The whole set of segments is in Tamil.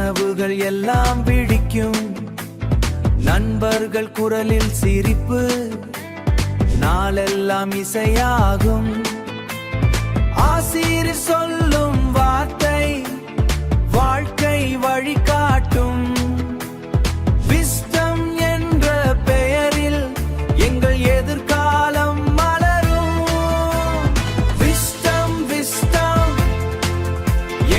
கனவுகள் எல்லாம் பிடிக்கும். நண்பர்கள் குரலில் சிரிப்பு, நாளெல்லாம் இசையாகும். ஆசிரியர் சொல்லும் வார்த்தை வாழ்க்கை வழிகாட்டும். விஸ்டம் என்ற பெயரில் எங்கள் எதிர்காலம் மலரும். விஸ்டம் விஸ்டம்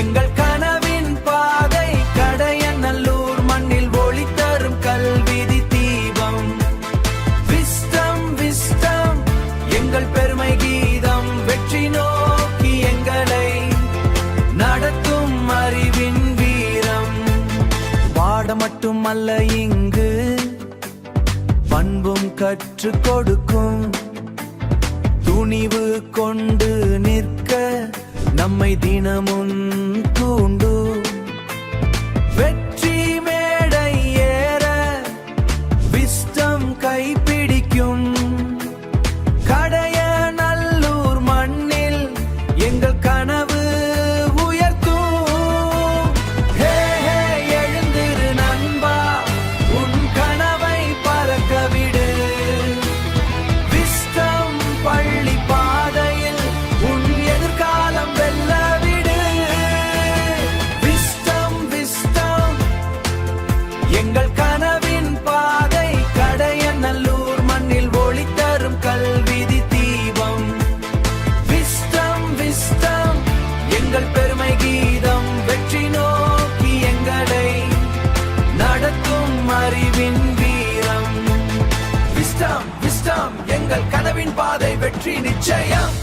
எங்கள் கனவின் பாதை, கடையநல்லூர் மண்ணில் ஒளி தரும் கல்விதி தீபம். விஸ்டம் விஸ்டம் எங்கள் பெருமை கீதம், வெற்றி நோக்கி எங்களை நடத்தும் அறிவின் வீரம். பாட மட்டுமல்ல இங்கு பண்பும் கற்றுக் கொடுக்கும். துணிவு கொண்டு நிற்க நம்மை தினமும் தூண்டும். வெற்றி மேடை ஏற விஸ்டம் கைப்பிடிக்கும். கடையநல்லூர் மண்ணில் எங்கள் கனவு உயர்த்தும். ஹே ஹே எழுந்திரு நண்பா, உன் கனவை பறக்க விடு. விஸ்டம் பள்ளி பாதையில் உன் எதிர்காலம் வெல்ல விடு. விஸ்டம் விஸ்டம் எங்கள் கனவின் பாதை, கடையநல்லூர் மண்ணில் ஒளி தரும் கல்விதி தீபம். விஸ்டம் விஸ்டம் எங்கள் பெருமை கீதம், வெற்றி நோக்கி எங்களை நடத்தும் அறிவின் வீரம். விஸ்டம் விஸ்டம் எங்கள் கனவின் பாதை, வெற்றி நிச்சயம்.